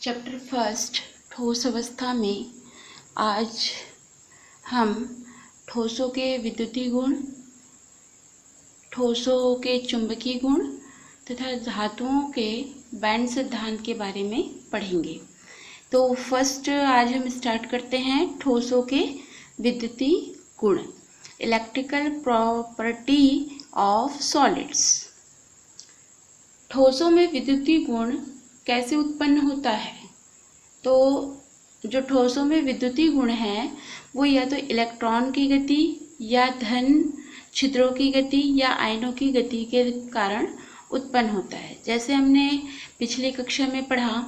Chapter first ठोस अवस्था में आज हम ठोसों के विद्युतीय गुण, ठोसों के चुंबकीय गुण तथा धातुओं के बैंड सिद्धांत के बारे में पढ़ेंगे। तो फर्स्ट आज हम स्टार्ट करते हैं ठोसों के विद्युतीय गुण, इलेक्ट्रिकल प्रॉपर्टी ऑफ सॉलिड्स। ठोसों में विद्युतीय गुण कैसे उत्पन्न होता है? तो जो ठोसों में विद्युतीय गुण है वो या तो इलेक्ट्रॉन की गति या धन छिद्रों की गति या आयनों की गति के कारण उत्पन्न होता है। जैसे हमने पिछली कक्षा में पढ़ा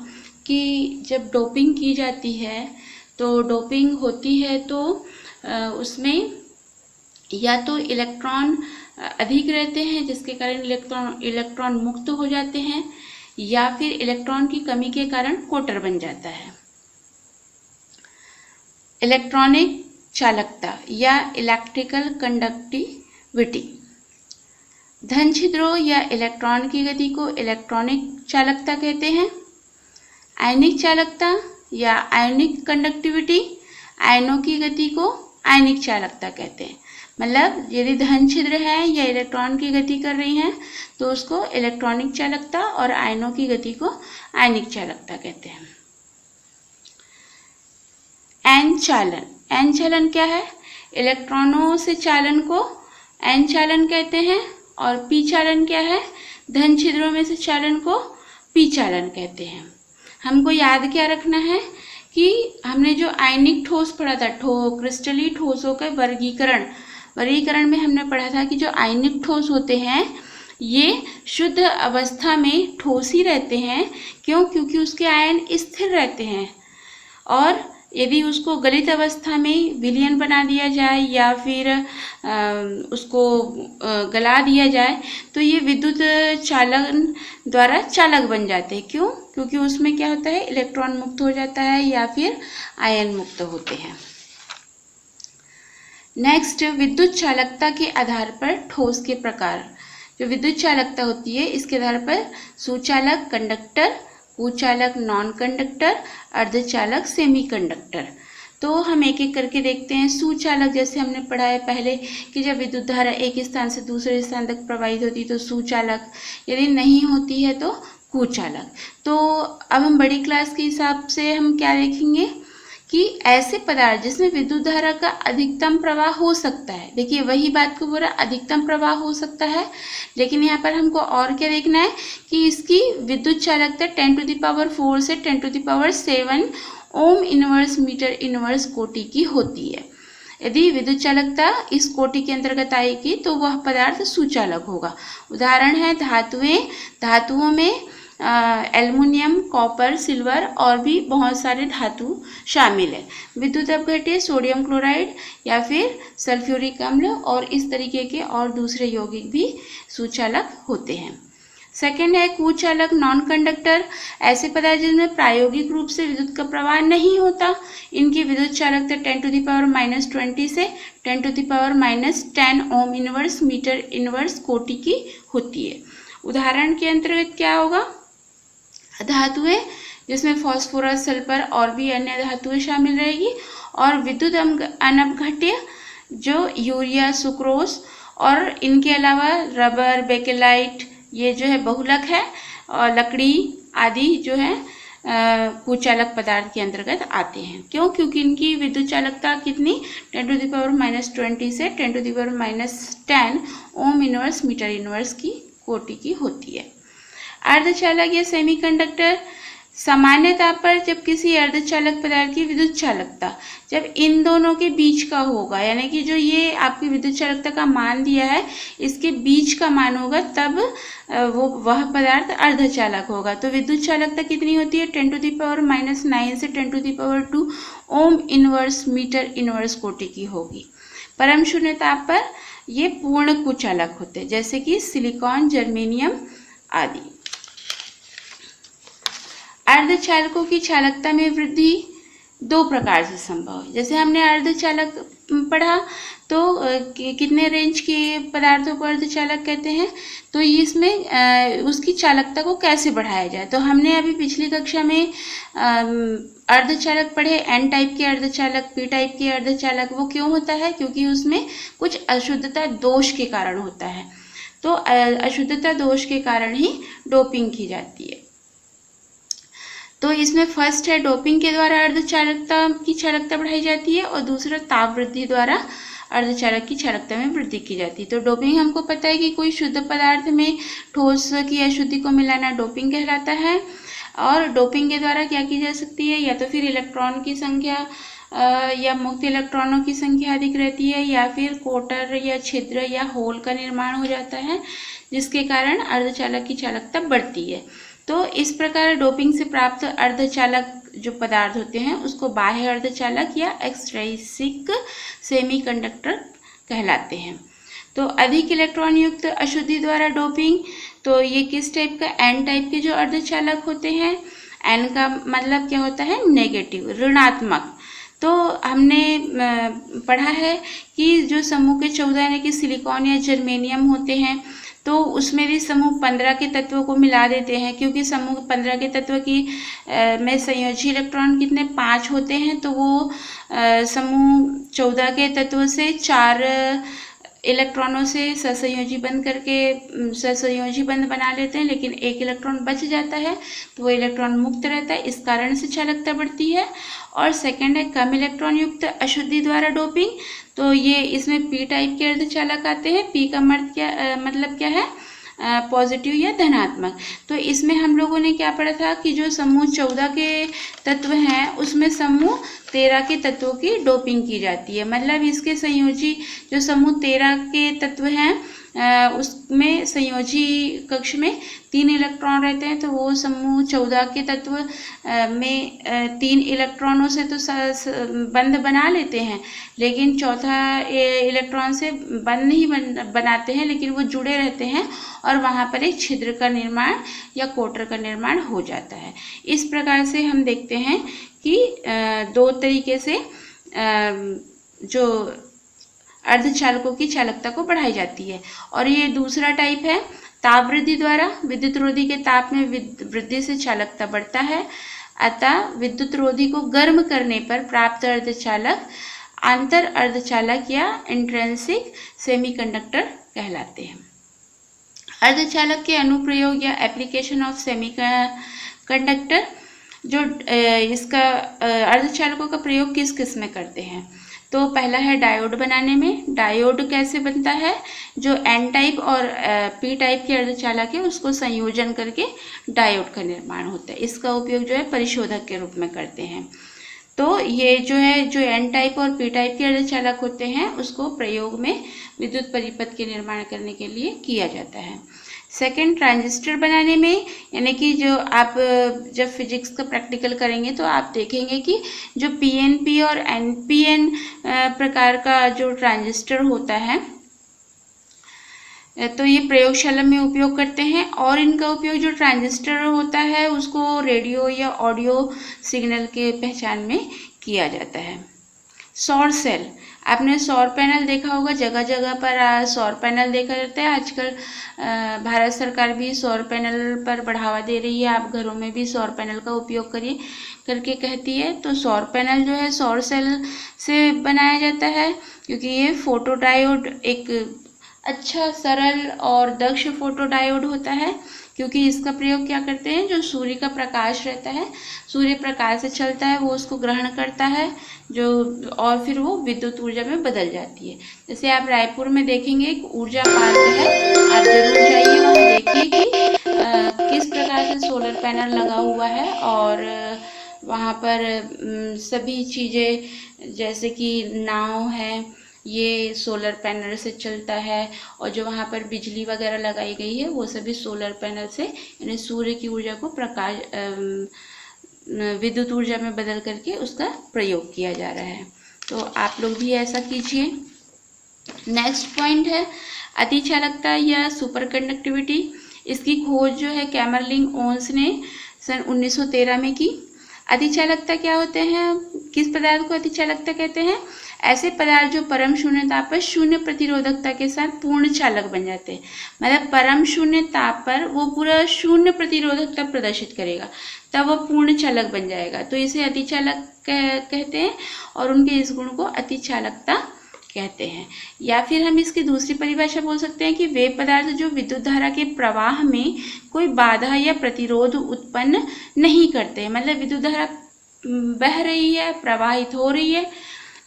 कि जब डोपिंग की जाती है तो डोपिंग होती है तो उसमें या तो इलेक्ट्रॉन अधिक रहते हैं जिसके कारण इलेक्ट्रॉन मुक्त हो जाते हैं, या फिर इलेक्ट्रॉन की कमी के कारण कोटर बन जाता है। इलेक्ट्रॉनिक चालकता या इलेक्ट्रिकल कंडक्टिविटी, धन छिद्रों या इलेक्ट्रॉन की गति को इलेक्ट्रॉनिक चालकता कहते हैं। आयनिक चालकता या आयनिक कंडक्टिविटी, आयनों की गति को आयनिक चालकता कहते हैं। मतलब यदि धन छिद्र है या इलेक्ट्रॉन की गति कर रही हैं तो उसको इलेक्ट्रॉनिक चालकता और आयनों की गति को आयनिक चालकता कहते हैं। एन चालन, एन चालन क्या है? इलेक्ट्रॉनों से चालन को एन चालन कहते हैं। और पी चालन क्या है? धन छिद्रों में से चालन को पी चालन कहते हैं। हमको याद क्या रखना है कि हमने जो आयनिक ठोस पढ़ा था, क्रिस्टलीय ठोसों के वर्गीकरण में हमने पढ़ा था कि जो आयनिक ठोस होते हैं ये शुद्ध अवस्था में ठोस ही रहते हैं। क्यों? क्योंकि उसके आयन स्थिर रहते हैं, और यदि उसको गलित अवस्था में विलयन बना दिया जाए या फिर उसको गला दिया जाए तो ये विद्युत चालन द्वारा चालक बन जाते हैं। क्यों? क्योंकि उसमें क्या होता है, इलेक्ट्रॉन मुक्त हो जाता है या फिर आयन मुक्त होते हैं। नेक्स्ट, विद्युत चालकता के आधार पर ठोस के प्रकार। जो विद्युत चालकता होती है इसके आधार पर सुचालक कंडक्टर, कुचालक नॉन कंडक्टर, अर्धचालक सेमी कंडक्टर। तो हम एक एक करके देखते हैं। सुचालक जैसे हमने पढ़ा है पहले कि जब विद्युत धारा एक स्थान से दूसरे स्थान तक प्रवाहित होती है तो सुचालक, यदि नहीं होती है तो कुचालक। तो अब हम बड़ी क्लास के हिसाब से हम क्या देखेंगे कि ऐसे पदार्थ जिसमें विद्युत धारा का अधिकतम प्रवाह हो सकता है। देखिए वही बात को बोला, अधिकतम प्रवाह हो सकता है, लेकिन यहाँ पर हमको और क्या देखना है कि इसकी विद्युत चालकता 10⁴ से 10⁷ ओम इनवर्स मीटर इनवर्स कोटि की होती है। यदि विद्युत चालकता इस कोटि के अंतर्गत आएगी तो वह पदार्थ सुचालक होगा। उदाहरण है धातुओं में एल्युमिनियम, कॉपर, सिल्वर और भी बहुत सारे धातु शामिल है। विद्युत अपघट्य सोडियम क्लोराइड या फिर सल्फ्यूरिक अम्ल और इस तरीके के और दूसरे यौगिक भी सुचालक होते हैं। सेकेंड है कुचालक नॉन कंडक्टर, ऐसे पदार्थ जिनमें प्रायोगिक रूप से विद्युत का प्रवाह नहीं होता। इनकी विद्युत चालकता 10⁻⁻20 से 10⁻⁻10 ओम इनवर्स मीटर इनवर्स कोटि की होती है। उदाहरण के अंतर्गत क्या होगा? धातुएं जिसमें फास्फोरस, सल्फर और भी अन्य धातुएं शामिल रहेगी। और विद्युत अनपघट्य जो यूरिया, सुक्रोज और इनके अलावा रबर, बेकेलाइट, ये जो है बहुलक है, और लकड़ी आदि जो है कुचालक पदार्थ के अंतर्गत आते हैं। क्यों? क्योंकि इनकी विद्युत चालकता कितनी 10⁻⁻20 से 10⁻⁻10 ओम इनवर्स मीटर इनवर्स की कोटि की होती है। अर्धचालक या सेमीकंडक्टर, सामान्यतः पर जब किसी अर्धचालक पदार्थ की विद्युत चालकता जब इन दोनों के बीच का होगा, यानी कि जो ये आपकी विद्युत चालकता का मान दिया है इसके बीच का मान होगा, तब वह पदार्थ अर्धचालक होगा। तो विद्युत चालकता कितनी होती है? 10⁻⁹ से 10⁻² ओम इनवर्स मीटर इनवर्स कोटि की होगी। परम शून्य ताप पर ये पूर्ण कुचालक होते हैं, जैसे कि सिलिकॉन, जर्मेनियम आदि। अर्धचालकों की चालकता में वृद्धि, दो प्रकार से संभव है। जैसे हमने अर्धचालक पढ़ा तो कितने रेंज के पदार्थों को अर्धचालक कहते हैं, तो इसमें उसकी चालकता को कैसे बढ़ाया जाए। तो हमने अभी पिछली कक्षा में अर्धचालक पढ़े, एन टाइप के अर्धचालक, पी टाइप के अर्धचालक। वो क्यों होता है? क्योंकि उसमें कुछ अशुद्धता दोष के कारण होता है। तो अशुद्धता दोष के कारण ही डोपिंग की जाती है। तो इसमें फर्स्ट है डोपिंग के द्वारा अर्धचालकता की चालकता बढ़ाई जाती है, और दूसरा ताप वृद्धि द्वारा अर्धचालक की चालकता में वृद्धि की जाती है। तो डोपिंग हमको पता है कि कोई शुद्ध पदार्थ में ठोस की अशुद्धि को मिलाना डोपिंग कहलाता है। और डोपिंग के द्वारा क्या की जा सकती है? या तो फिर इलेक्ट्रॉन की संख्या या मुक्त इलेक्ट्रॉनों की संख्या अधिक रहती है, या फिर कोटर या छिद्र या होल का निर्माण हो जाता है, जिसके कारण अर्धचालक की चालकता बढ़ती है। तो इस प्रकार डोपिंग से प्राप्त अर्धचालक जो पदार्थ होते हैं उसको बाह्य अर्धचालक या एक्सट्रिंसिक सेमीकंडक्टर कहलाते हैं। तो अधिक इलेक्ट्रॉन युक्त अशुद्धि द्वारा डोपिंग, तो ये किस टाइप का? एन टाइप के जो अर्धचालक होते हैं। एन का मतलब क्या होता है? नेगेटिव, ऋणात्मक। तो हमने पढ़ा है कि जो समूह के 14 यानी कि सिलिकॉन या जर्मेनियम होते हैं, तो उसमें भी समूह 15 के तत्वों को मिला देते हैं, क्योंकि समूह 15 के तत्व की में संयोजी इलेक्ट्रॉन कितने? 5 होते हैं। तो वो समूह 14 के तत्व से 4 इलेक्ट्रॉनों से ससंयोजी बंध बना लेते हैं, लेकिन एक इलेक्ट्रॉन बच जाता है, तो वो इलेक्ट्रॉन मुक्त रहता है। इस कारण से चालकता बढ़ती है। और सेकंड है कम इलेक्ट्रॉन युक्त अशुद्धि द्वारा डोपिंग। तो ये इसमें पी टाइप के अर्धचालक आते हैं। पी का मतलब क्या है? पॉजिटिव या धनात्मक। तो इसमें हम लोगों ने क्या पढ़ा था कि जो समूह 14 के तत्व हैं उसमें समूह 13 के तत्वों की डोपिंग की जाती है। मतलब इसके संयोजी जो समूह 13 के तत्व हैं उसमें संयोजी कक्ष में 3 इलेक्ट्रॉन रहते हैं। तो वो समूह 14 के तत्व में 3 इलेक्ट्रॉनों से तो बंध बना लेते हैं, लेकिन चौथा इलेक्ट्रॉन से बंध नहीं बनाते हैं, लेकिन वो जुड़े रहते हैं और वहाँ पर एक छिद्र का निर्माण या कोटर का निर्माण हो जाता है। इस प्रकार से हम देखते हैं कि दो तरीके से जो अर्धचालकों की चालकता को बढ़ाई जाती है। और ये दूसरा टाइप है ताप वृद्धि द्वारा। विद्युत रोधी के ताप में वृद्धि से चालकता बढ़ता है, अतः विद्युत रोधी को गर्म करने पर प्राप्त अर्धचालक आंतर अर्धचालक या इंट्रिंसिक सेमीकंडक्टर कहलाते हैं। अर्धचालक के अनुप्रयोग या एप्लीकेशन ऑफ सेमीकंडक्टर, जो इसका अर्धचालकों का प्रयोग किस किस में करते हैं? तो पहला है डायोड बनाने में। डायोड कैसे बनता है? जो एन टाइप और पी टाइप के अर्धचालक है उसको संयोजन करके डायोड का निर्माण होता है। इसका उपयोग जो है परिशोधक के रूप में करते हैं। तो ये जो है जो एन टाइप और पी टाइप के अर्धचालक होते हैं उसको प्रयोग में विद्युत परिपथ के निर्माण करने के लिए किया जाता है। सेकेंड, ट्रांजिस्टर बनाने में, यानी कि जो आप जब फिजिक्स का प्रैक्टिकल करेंगे तो आप देखेंगे कि जो पीएनपी और एनपीएन प्रकार का जो ट्रांजिस्टर होता है तो ये प्रयोगशाला में उपयोग करते हैं। और इनका उपयोग जो ट्रांजिस्टर होता है उसको रेडियो या ऑडियो सिग्नल के पहचान में किया जाता है। सौर सेल, आपने सौर पैनल देखा होगा, जगह जगह पर सौर पैनल देखा जाता है। आजकल भारत सरकार भी सौर पैनल पर बढ़ावा दे रही है। आप घरों में भी सौर पैनल का उपयोग करिए करके कहती है। तो सौर पैनल जो है सौर सेल से बनाया जाता है, क्योंकि ये फोटोडायोड एक अच्छा, सरल और दक्ष फोटोडायोड होता है। क्योंकि इसका प्रयोग क्या करते हैं? जो सूर्य का प्रकाश रहता है, सूर्य प्रकाश से चलता है, वो उसको ग्रहण करता है और फिर वो विद्युत ऊर्जा में बदल जाती है। जैसे आप रायपुर में देखेंगे एक ऊर्जा पार्क है, आप जरूर जाइए वहाँ देखिए कि किस प्रकार से सोलर पैनल लगा हुआ है। और वहाँ पर सभी चीज़ें जैसे कि नाव है ये सोलर पैनल से चलता है, और जो वहाँ पर बिजली वगैरह लगाई गई है वो सभी सोलर पैनल से, यानी सूर्य की ऊर्जा को विद्युत ऊर्जा में बदल करके उसका प्रयोग किया जा रहा है। तो आप लोग भी ऐसा कीजिए। नेक्स्ट पॉइंट है अतिचालकता या सुपर कंडक्टिविटी। इसकी खोज जो है कैमरलिंग ओन्स ने सन 1913 में की। अतिचालकता क्या होते हैं, किस पदार्थ को अतिचालकता कहते हैं? ऐसे पदार्थ जो परम शून्य ताप पर शून्य प्रतिरोधकता के साथ पूर्ण चालक बन जाते हैं। मतलब परम शून्य ताप पर वो पूरा शून्य प्रतिरोधकता प्रदर्शित करेगा, तब वो पूर्ण चालक बन जाएगा, तो इसे अतिचालक कहते हैं और उनके इस गुण को अतिचालकता कहते हैं। या फिर हम इसकी दूसरी परिभाषा बोल सकते हैं कि वे पदार्थ जो विद्युत धारा के प्रवाह में कोई बाधा या प्रतिरोध उत्पन्न नहीं करते। मतलब विद्युत धारा बह रही है, प्रवाहित हो रही है,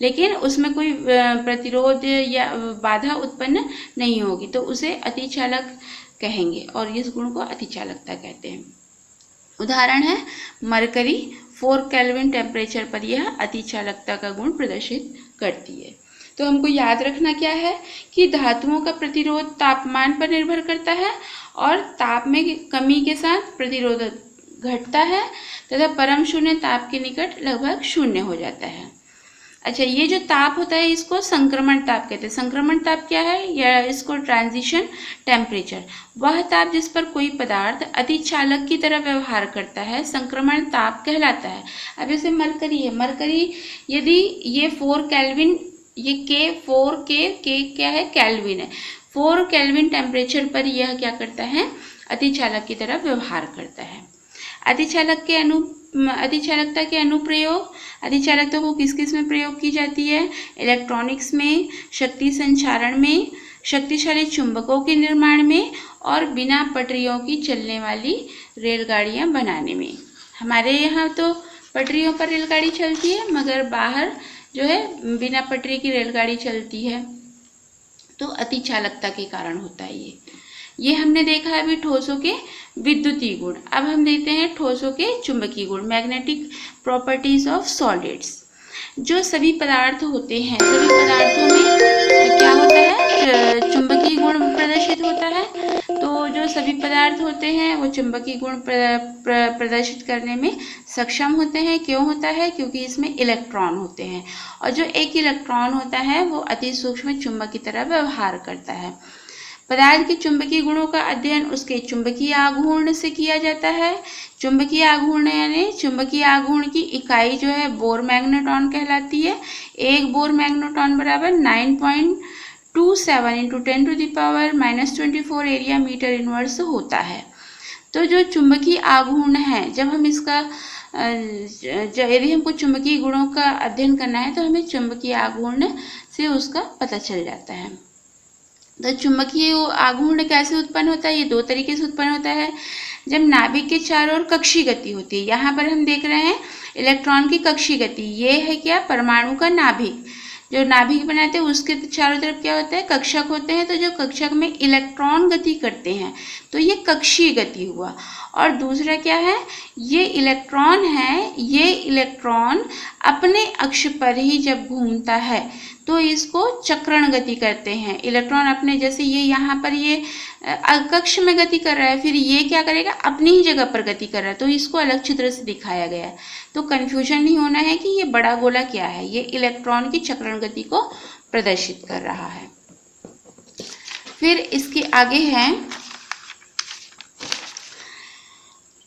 लेकिन उसमें कोई प्रतिरोध या बाधा उत्पन्न नहीं होगी, तो उसे अतिचालक कहेंगे और इस गुण को अतिचालकता कहते हैं। उदाहरण है मरकरी, 4 केल्विन टेम्परेचर पर यह अतिचालकता का गुण प्रदर्शित करती है। तो हमको याद रखना क्या है कि धातुओं का प्रतिरोध तापमान पर निर्भर करता है और ताप में कमी के साथ प्रतिरोध घटता है तथा परम शून्य ताप के निकट लगभग शून्य हो जाता है। अच्छा, ये जो ताप होता है इसको संक्रमण ताप कहते हैं। संक्रमण ताप क्या है, या इसको ट्रांजिशन टेम्परेचर, वह ताप जिस पर कोई पदार्थ अतिचालक की तरह व्यवहार करता है संक्रमण ताप कहलाता है। अब जैसे मरकरी है, मरकरी यदि ये 4 केल्विन, ये के क्या है, केल्विन है, 4 केल्विन टेम्परेचर पर यह क्या करता है, अतिचालक की तरह व्यवहार करता है। अतिचालकता के अनुप्रयोग, अतिचालकता को किस किस में प्रयोग की जाती है? इलेक्ट्रॉनिक्स में, शक्ति संचारण में, शक्तिशाली चुंबकों के निर्माण में और बिना पटरियों की चलने वाली रेलगाड़ियां बनाने में। हमारे यहाँ तो पटरियों पर रेलगाड़ी चलती है, मगर बाहर जो है बिना पटरी की रेलगाड़ी चलती है, तो अतिचालकता के कारण होता है ये हमने देखा है अभी ठोसों के विद्युतीय गुण। अब हम देखते हैं ठोसों के चुंबकीय गुण, मैग्नेटिक प्रॉपर्टीज ऑफ सॉलिड्स। जो सभी पदार्थ होते हैं, सभी पदार्थों में क्या होता है, चुंबकीय गुण प्रदर्शित होता है। तो जो सभी पदार्थ होते हैं वो चुंबकीय गुण प्रदर्शित करने में सक्षम होते हैं। क्यों होता है? क्योंकि इसमें इलेक्ट्रॉन होते हैं और जो एक इलेक्ट्रॉन होता है वो अति सूक्ष्म चुंबक की तरह व्यवहार करता है। पदार्थ के चुंबकीय गुणों का अध्ययन उसके चुंबकीय आघूर्ण से किया जाता है। चुंबकीय आघूर्ण यानी चुंबकीय आघूर्ण की इकाई जो है बोर मैग्नेट्रॉन कहलाती है। एक बोर मैग्नेट्रॉन बराबर 9.27 × 10⁻⁻24 एरिया मीटर इनवर्स होता है। तो जो चुंबकीय आघूर्ण है, जब हम इसका यदि हमको चुंबकीय गुणों का अध्ययन करना है तो हमें चुंबकीय आघूर्ण से उसका पता चल जाता है। तो चुंबकीय आघूर्ण कैसे उत्पन्न होता है? ये दो तरीके से उत्पन्न होता है। जब नाभिक के चारों ओर कक्षीय गति होती है, यहाँ पर हम देख रहे हैं इलेक्ट्रॉन की कक्षीय गति, ये है क्या, परमाणु का नाभिक। जो नाभिक बनाते हैं उसके चारों तरफ क्या होता है, कक्षक होते हैं। तो जो कक्षक में इलेक्ट्रॉन गति करते हैं तो ये कक्षीय गति हुआ। और दूसरा क्या है, ये इलेक्ट्रॉन है, ये इलेक्ट्रॉन अपने अक्ष पर ही जब घूमता है तो इसको चक्रण गति करते हैं। इलेक्ट्रॉन अपने, जैसे ये यहाँ पर ये कक्ष में गति कर रहा है, फिर ये क्या करेगा, अपनी ही जगह पर गति कर रहा है, तो इसको अलग चित्र से दिखाया गया है। तो कन्फ्यूजन नहीं होना है कि ये बड़ा गोला क्या है, ये इलेक्ट्रॉन की चक्रण गति को प्रदर्शित कर रहा है। फिर इसके आगे है,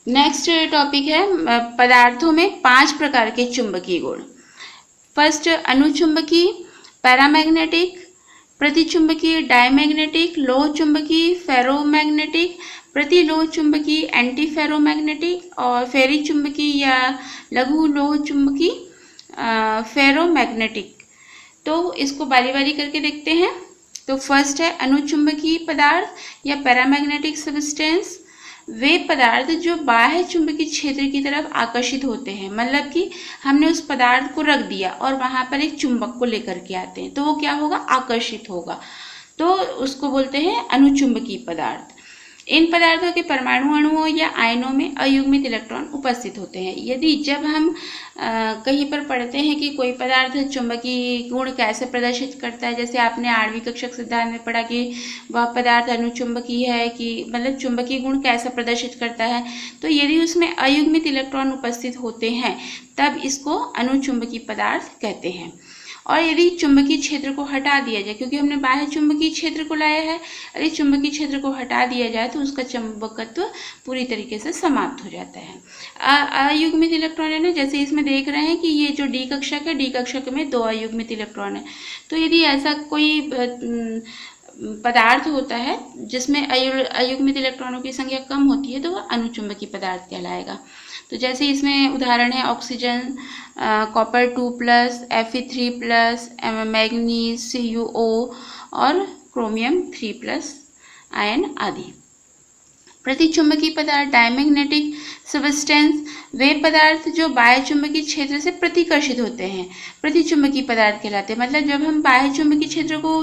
नेक्स्ट टॉपिक है पदार्थों में 5 प्रकार के चुंबकीय गुण। फर्स्ट, अनुचुंबकीय, पैरामैग्नेटिक, प्रतिचुंबकीय, डायमैग्नेटिक, लोह चुंबकीय, फेरोमैग्नेटिक, प्रतिलोह चुंबकीय, एंटी फेरोमैग्नेटिक और फेरी चुंबकीय या लघु लोह चुंबकीय, फेरोमैग्नेटिक। तो इसको बारी बारी करके देखते हैं। तो फर्स्ट है अनुचुंबकीय पदार्थ या पैरामैग्नेटिक सब्सटेंस। वे पदार्थ जो बाह्य चुंबकीय क्षेत्र की तरफ आकर्षित होते हैं, मतलब कि हमने उस पदार्थ को रख दिया और वहां पर एक चुंबक को लेकर के आते हैं, तो वो क्या होगा, आकर्षित होगा, तो उसको बोलते हैं अनुचुंबकीय पदार्थ। इन पदार्थों के परमाणु अणुओं या आयनों में अयुग्मित इलेक्ट्रॉन उपस्थित होते हैं। यदि जब हम कहीं पर पढ़ते हैं कि कोई पदार्थ चुंबकीय गुण कैसे प्रदर्शित करता है, जैसे आपने आणविक कक्षक सिद्धांत में पढ़ा कि वह पदार्थ अनुचुंबकीय है, कि मतलब चुंबकीय गुण कैसा प्रदर्शित करता है, तो यदि उसमें अयुग्मित इलेक्ट्रॉन उपस्थित होते हैं तब इसको अनुचुंबकीय पदार्थ कहते हैं। और यदि चुंबकीय क्षेत्र को हटा दिया जाए, क्योंकि हमने बाह्य चुंबकीय क्षेत्र को लाया है, यदि चुंबकीय क्षेत्र को हटा दिया जाए तो उसका चुंबकत्व पूरी तरीके से समाप्त हो जाता है। अयुग्मित इलेक्ट्रॉन है ना, जैसे इसमें देख रहे हैं कि ये जो डी कक्षक है, डी कक्षक में 2 अयुग्मित इलेक्ट्रॉन है। तो यदि ऐसा कोई पदार्थ होता है जिसमें अयुग्मित इलेक्ट्रॉनों की संख्या कम होती है तो वह अनुचुंबकीय पदार्थ कहलाएगा। तो जैसे इसमें उदाहरण है oxygen, copper 2+, Fe3+, manganese, CuO और क्रोमियम 3+ आयन आदि। प्रतिचुंबकीय पदार्थ डायमैग्नेटिक सब्सटेंस, वे पदार्थ जो बाह्य चुंबकीय क्षेत्र से प्रतिकर्षित होते हैं, प्रतिचुंबकीय पदार्थ कहलाते हैं। मतलब जब हम बाह्य चुंबकीय क्षेत्र को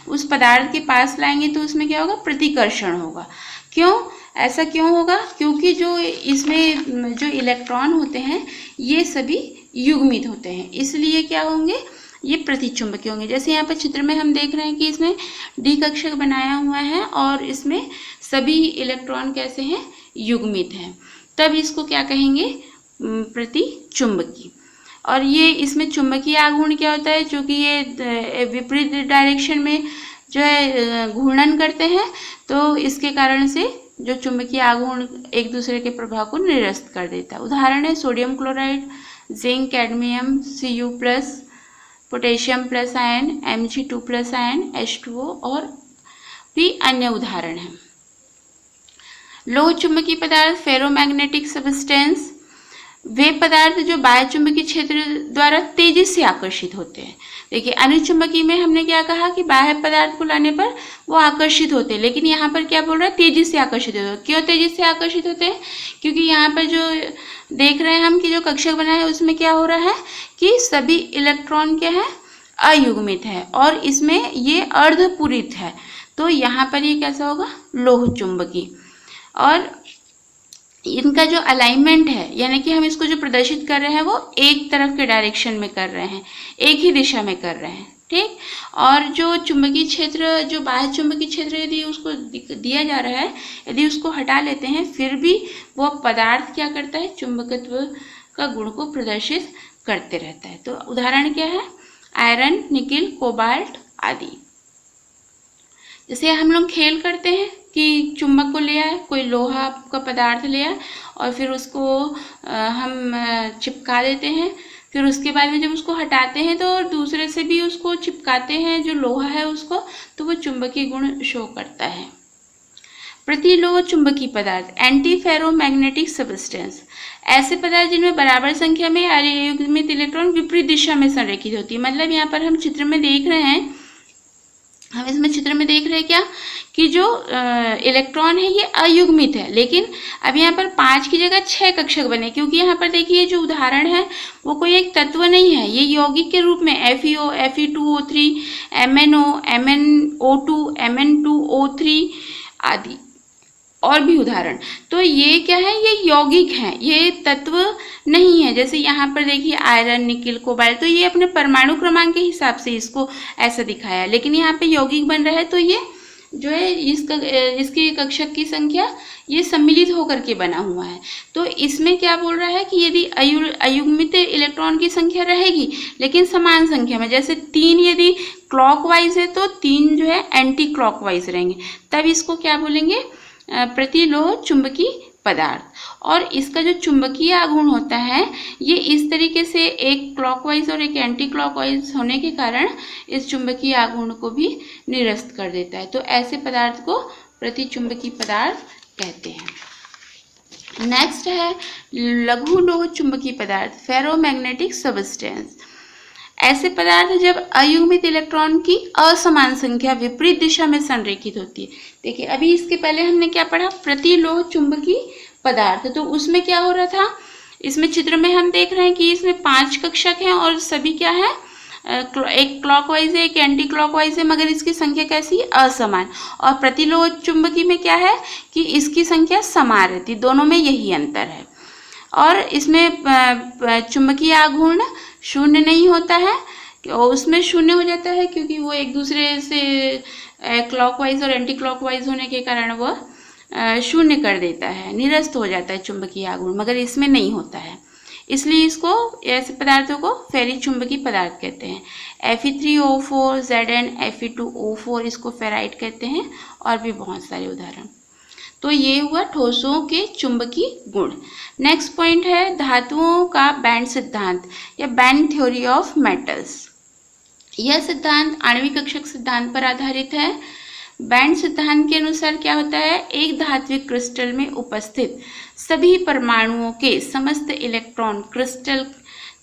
उस पदार्थ के पास लाएंगे तो उसमें क्या होगा, प्रतिकर्षण होगा। क्यों, ऐसा क्यों होगा? क्योंकि जो इसमें जो इलेक्ट्रॉन होते हैं ये सभी युग्मित होते हैं, इसलिए क्या होंगे, ये प्रतिचुंबकीय होंगे। जैसे यहाँ पर चित्र में हम देख रहे हैं कि इसमें डी कक्षक बनाया हुआ है और इसमें सभी इलेक्ट्रॉन कैसे हैं, युग्मित हैं, तब इसको क्या कहेंगे, प्रतिचुंबकीय। और ये इसमें चुंबकीय आघूर्ण क्या होता है, चूँकि ये विपरीत डायरेक्शन में जो है घूर्णन करते हैं तो इसके कारण से जो चुंबकीय आघूर्ण एक दूसरे के प्रभाव को निरस्त कर देता है। उदाहरण है sodium chloride, zinc, cadmium, Cu+, potassium plus ion, Mg2+ ion, H2O और भी अन्य उदाहरण हैं। लोह चुंबकीय पदार्थ फेरोमैग्नेटिक सब्सटेंस, वे पदार्थ जो बाह्य चुंबकीय क्षेत्र द्वारा तेजी से आकर्षित होते हैं। देखिए अनुचुंबकीय में हमने क्या कहा कि बाह्य पदार्थ को लाने पर वो आकर्षित होते हैं, लेकिन यहाँ पर क्या बोल रहा है, तेजी से आकर्षित होते हैं। क्यों तेजी से आकर्षित होते हैं? क्योंकि यहाँ पर जो देख रहे हैं हम कि जो कक्षक बना है उसमें क्या हो रहा है कि सभी इलेक्ट्रॉन क्या है, अयुग्मित है और इसमें ये अर्धपूरित है, तो यहाँ पर ये कैसा होगा, लोह चुंबकीय। और इनका जो अलाइनमेंट है, यानी कि हम इसको जो प्रदर्शित कर रहे हैं वो एक तरफ के डायरेक्शन में कर रहे हैं, एक ही दिशा में कर रहे हैं, ठीक। और जो चुंबकीय क्षेत्र, जो बाह्य चुंबकीय क्षेत्र यदि उसको दिया जा रहा है, यदि उसको हटा लेते हैं फिर भी वो पदार्थ क्या करता है, चुंबकत्व का गुण को प्रदर्शित करते रहता है। तो उदाहरण क्या है, आयरन, निकिल, कोबाल्ट आदि। जैसे हम लोग खेल करते हैं कि चुंबक को ले आए, कोई लोहा का पदार्थ ले आए और फिर उसको हम चिपका देते हैं, फिर उसके बाद में जब उसको हटाते हैं तो दूसरे से भी उसको चिपकाते हैं जो लोहा है उसको, तो वो चुंबकीय गुण शो करता है। प्रतिलोह चुंबकीय पदार्थ एंटी फेरोमैग्नेटिक सब्सटेंस, ऐसे पदार्थ जिनमें बराबर संख्या में अयुग्मित इलेक्ट्रॉन विपरीत दिशा में संरेखित होती है। मतलब यहाँ पर हम चित्र में देख रहे हैं, हम इसमें चित्र में देख रहे हैं क्या कि जो इलेक्ट्रॉन है ये अयुग्मित है, लेकिन अब यहाँ पर 5 की जगह 6 कक्षक बने, क्योंकि यहाँ पर देखिए जो उदाहरण है वो कोई एक तत्व नहीं है, ये यौगिक के रूप में FeO, Fe2O3, MnO, MnO2, Mn2O3 आदि और भी उदाहरण। तो ये क्या है, ये यौगिक हैं, ये तत्व नहीं है। जैसे यहाँ पर देखिए आयरन, निकिल, कोबाल्ट, तो ये अपने परमाणु क्रमांक के हिसाब से इसको ऐसा दिखाया, लेकिन यहाँ पे यौगिक बन रहा है तो ये जो है इसकी कक्षक की संख्या ये सम्मिलित होकर के बना हुआ है। तो इसमें क्या बोल रहा है कि यदि अयुग्मित इलेक्ट्रॉन की संख्या रहेगी लेकिन समान संख्या में, जैसे 3 यदि क्लॉकवाइज है तो 3 जो है एंटी क्लॉकवाइज रहेंगे, तब इसको क्या बोलेंगे, प्रतिलोह चुंबकीय पदार्थ। और इसका जो चुंबकीय आघूर्ण होता है ये इस तरीके से एक क्लॉकवाइज और एक एंटी क्लॉकवाइज होने के कारण इस चुंबकीय आघूर्ण को भी निरस्त कर देता है। तो ऐसे पदार्थ को प्रतिचुंबकीय पदार्थ कहते हैं। नेक्स्ट है लघु लोह चुंबकीय पदार्थ फेरोमैग्नेटिक सब्सटेंस, ऐसे पदार्थ जब अयुग्मित इलेक्ट्रॉन की असमान संख्या विपरीत दिशा में संरेखित होती है। देखिए अभी इसके पहले हमने क्या पढ़ा, प्रतिलोह चुंबकीय पदार्थ, तो उसमें क्या हो रहा था, इसमें चित्र में हम देख रहे हैं कि इसमें 5 कक्षक हैं और सभी क्या है, एक क्लॉकवाइज है, एक एंटी क्लॉकवाइज है, मगर इसकी संख्या कैसी, असमान। और प्रतिलोह चुंबकीय में क्या है कि इसकी संख्या समान रहती, दोनों में यही अंतर है। और इसमें चुंबकीय आघूर्ण शून्य नहीं होता है, उसमें शून्य हो जाता है क्योंकि वो एक दूसरे से क्लॉकवाइज और एंटी क्लॉकवाइज होने के कारण वह शून्य कर देता है, निरस्त हो जाता है चुंबकीय आघूर्ण, मगर इसमें नहीं होता है। इसलिए इसको ऐसे पदार्थों को फेरी चुंबकीय पदार्थ कहते हैं। Fe3O4, Zn, Fe2O4 इसको फेराइट कहते हैं, और भी बहुत सारे उदाहरण। तो ये हुआ ठोसों के चुंबकीय गुण। नेक्स्ट पॉइंट है धातुओं का बैंड सिद्धांत या बैंड थ्योरी ऑफ मेटल्स। यह सिद्धांत आणविक कक्षक सिद्धांत पर आधारित है। बैंड सिद्धांत के अनुसार क्या होता है, एक धात्विक क्रिस्टल में उपस्थित सभी परमाणुओं के समस्त इलेक्ट्रॉन क्रिस्टल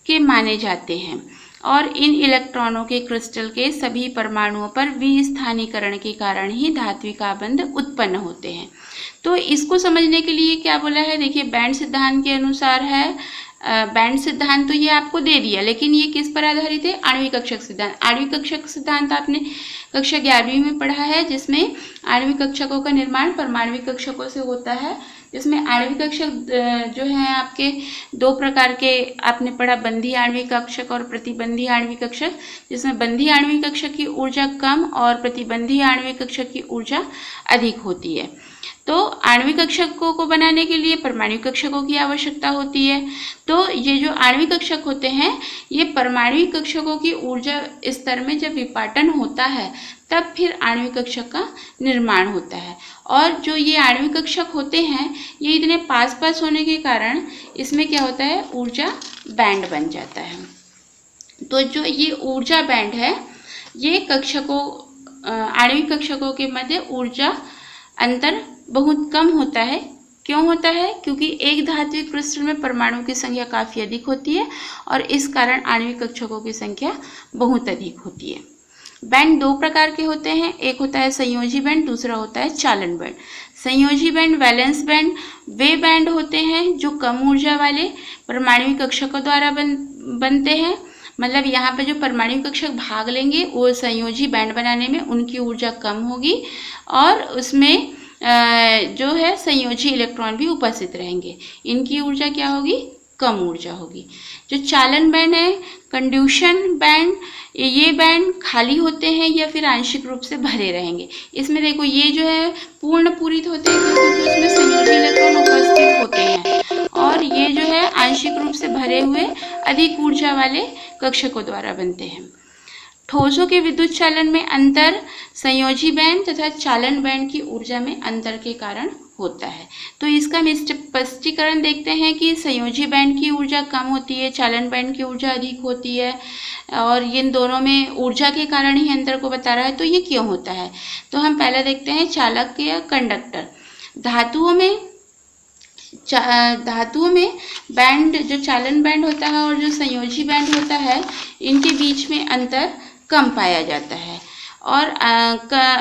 के माने जाते हैं और इन इलेक्ट्रॉनों के क्रिस्टल के सभी परमाणुओं पर विस्थानीकरण के कारण ही धात्विक आबंध उत्पन्न होते हैं। तो इसको समझने के लिए क्या बोला है, देखिए बैंड सिद्धांत के अनुसार है, बैंड सिद्धांत तो ये आपको दे दिया, लेकिन ये किस पर आधारित है, आणविक कक्षक सिद्धांत। आणविक कक्षक सिद्धांत आपने कक्षा 11वीं में पढ़ा है, जिसमें आणविक कक्षकों का निर्माण परमाणविक कक्षकों से होता है, जिसमें आणविक कक्षक जो है आपके दो प्रकार के आपने पढ़ा, बंधी आणविक कक्षक और प्रतिबंधी आणविक कक्षक, जिसमें बंधी आणविक कक्षक की ऊर्जा कम और प्रतिबंधी आणविक कक्षक की ऊर्जा अधिक होती है। तो आणविक कक्षकों को बनाने के लिए परमाणु कक्षकों की आवश्यकता होती है। तो ये जो आणविक कक्षक होते हैं, ये परमाणु कक्षकों की ऊर्जा स्तर में जब विपाटन होता है तब फिर आणविक कक्षक का निर्माण होता है। और जो ये आणविक कक्षक होते हैं, ये इतने पास पास होने के कारण इसमें क्या होता है, ऊर्जा बैंड बन जाता है। तो जो ये ऊर्जा बैंड है, ये कक्षकों आणविक कक्षकों के मध्य ऊर्जा अंतर बहुत कम होता है। क्यों होता है, क्योंकि एक धात्विक क्रिस्टल में परमाणु की संख्या काफ़ी अधिक होती है और इस कारण आणविक कक्षकों की संख्या बहुत अधिक होती है। बैंड दो प्रकार के होते हैं, एक होता है संयोजी बैंड, दूसरा होता है चालन बैंड। संयोजी बैंड, वैलेंस बैंड वे बैंड होते हैं जो कम ऊर्जा वाले परमाणु कक्षकों द्वारा बनते हैं। मतलब यहाँ पे जो परमाणु कक्षक भाग लेंगे वो संयोजी बैंड बनाने में उनकी ऊर्जा कम होगी और उसमें जो है संयोजी इलेक्ट्रॉन भी उपस्थित रहेंगे, इनकी ऊर्जा क्या होगी, कम ऊर्जा होगी। जो चालन बैंड है, कंड्यूशन बैंड, ये बैंड खाली होते हैं या फिर आंशिक रूप से भरे रहेंगे। इसमें देखो ये जो है पूर्ण पूरित होते हैं क्योंकि उसमें संयोजी इलेक्ट्रॉन उपस्थित होते हैं, और ये जो है आंशिक रूप से भरे हुए अधिक ऊर्जा वाले कक्षकों द्वारा बनते हैं। ठोसों के विद्युत चालन में अंतर संयोजी बैंड तथा चालन बैंड की ऊर्जा में अंतर के कारण होता है। तो इसका हम स्पष्टीकरण देखते हैं कि संयोजी बैंड की ऊर्जा कम होती है, चालन बैंड की ऊर्जा अधिक होती है, और इन दोनों में ऊर्जा के कारण ही अंतर को बता रहा है। तो ये क्यों होता है, तो हम पहले देखते हैं चालक या कंडक्टर। धातुओं में बैंड, जो चालन बैंड होता है और जो संयोजी बैंड होता है, इनके बीच में अंतर कम पाया जाता है। और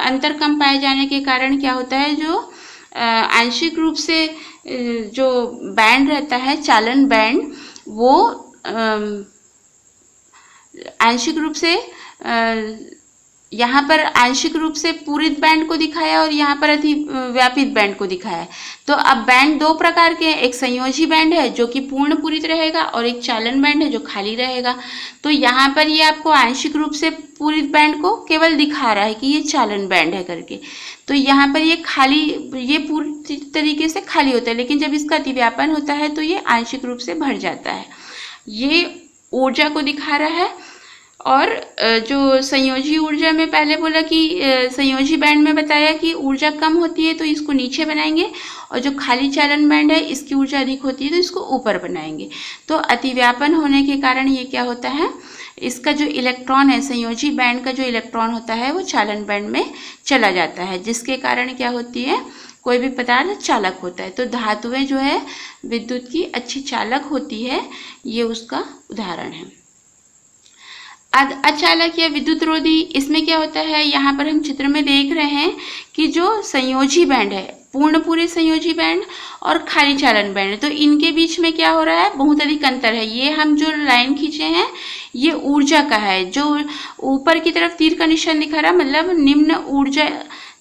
अंतर कम पाए जाने के कारण क्या होता है, जो आंशिक रूप से जो बैंड रहता है चालन बैंड, वो आंशिक रूप से यहाँ पर आंशिक रूप से पूरित बैंड को दिखाया और यहाँ पर अतिव्यापित बैंड को दिखाया। तो अब बैंड दो प्रकार के हैं, एक संयोजी बैंड है जो कि पूर्ण पूरित रहेगा और एक चालन बैंड है जो खाली रहेगा। तो यहाँ पर ये आपको आंशिक रूप से पूरित बैंड को केवल दिखा रहा है कि ये चालन बैंड है करके। तो यहाँ पर ये पूरी तरीके से खाली होता है, लेकिन जब इसका अतिव्यापन होता है तो ये आंशिक रूप से भर जाता है। ये ऊर्जा को दिखा रहा है। और जो संयोजी ऊर्जा में पहले बोला कि संयोजी बैंड में बताया कि ऊर्जा कम होती है तो इसको नीचे बनाएंगे, और जो खाली चालन बैंड है इसकी ऊर्जा अधिक होती है तो इसको ऊपर बनाएंगे। तो अतिव्यापन होने के कारण ये क्या होता है, इसका जो इलेक्ट्रॉन है, संयोजी बैंड का जो इलेक्ट्रॉन होता है वो चालन बैंड में चला जाता है, जिसके कारण क्या होती है, कोई भी पदार्थ चालक होता है। तो धातुएं जो है विद्युत की अच्छी चालक होती है, ये उसका उदाहरण है। अचालक या विद्युत रोधी, इसमें क्या होता है, यहाँ पर हम चित्र में देख रहे हैं कि जो संयोजी बैंड है, पूर्ण पूरे संयोजी बैंड और खाली चालन बैंड है, तो इनके बीच में क्या हो रहा है, बहुत अधिक अंतर है। ये हम जो लाइन खींचे हैं ये ऊर्जा का है, जो ऊपर की तरफ तीर का निशान दिखा रहा है, मतलब निम्न ऊर्जा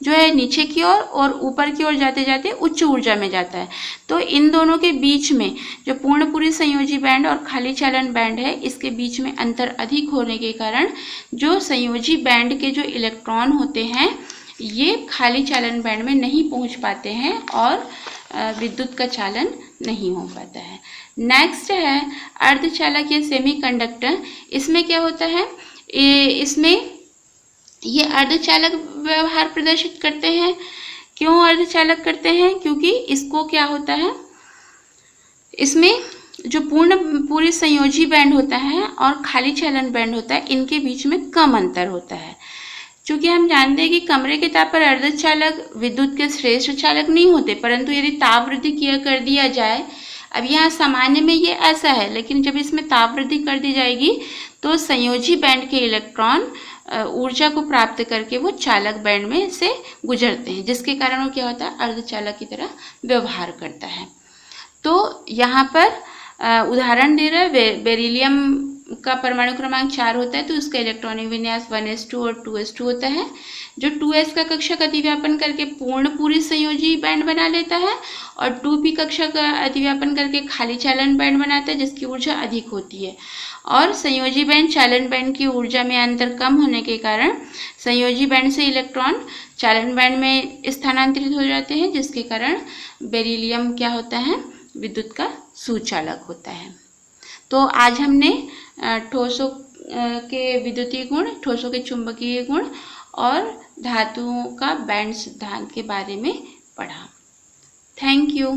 जो है नीचे की ओर और ऊपर की ओर जाते जाते उच्च ऊर्जा में जाता है। तो इन दोनों के बीच में जो पूर्णपूरी संयोजी बैंड और खाली चालन बैंड है, इसके बीच में अंतर अधिक होने के कारण जो संयोजी बैंड के जो इलेक्ट्रॉन होते हैं ये खाली चालन बैंड में नहीं पहुंच पाते हैं और विद्युत का चालन नहीं हो पाता है। नेक्स्ट है अर्धचालक या सेमीकंडक्टर। इसमें क्या होता है, इसमें ये अर्धचालक व्यवहार प्रदर्शित करते हैं। क्यों अर्धचालक करते हैं? क्योंकि इसको क्या होता है, इसमें जो पूरी संयोजी बैंड होता है और खाली चालन बैंड होता है, इनके बीच में कम अंतर होता है। क्योंकि हम जानते हैं कि कमरे के ताप पर अर्धचालक विद्युत के श्रेष्ठ चालक नहीं होते, परंतु यदि ताप वृद्धि कर दिया जाए, अब यहाँ सामान्य में ये ऐसा है, लेकिन जब इसमें ताप वृद्धि कर दी जाएगी तो संयोजी बैंड के इलेक्ट्रॉन ऊर्जा को प्राप्त करके वो चालक बैंड में से गुजरते हैं, जिसके कारण वो क्या होता है, अर्धचालक की तरह व्यवहार करता है। तो यहाँ पर उदाहरण दे रहा है, बेरिलियम का परमाणु क्रमांक 4 होता है, तो उसका इलेक्ट्रॉनिक विन्यास 1s2 और 2s2 होता है। जो 2s का कक्षक अतिव्यापन करके पूरी संयोजी बैंड बना लेता है, और 2p कक्षक अतिव्यापन करके खाली चालन बैंड बनाता है, जिसकी ऊर्जा अधिक होती है। और संयोजी बैंड चालन बैंड की ऊर्जा में अंतर कम होने के कारण संयोजी बैंड से इलेक्ट्रॉन चालन बैंड में स्थानांतरित हो जाते हैं, जिसके कारण बेरिलियम क्या होता है, विद्युत का सुचालक होता है। तो आज हमने ठोसों के विद्युतीय गुण, ठोसों के चुंबकीय गुण और धातुओं का बैंड सिद्धांत के बारे में पढ़ा। Thank you.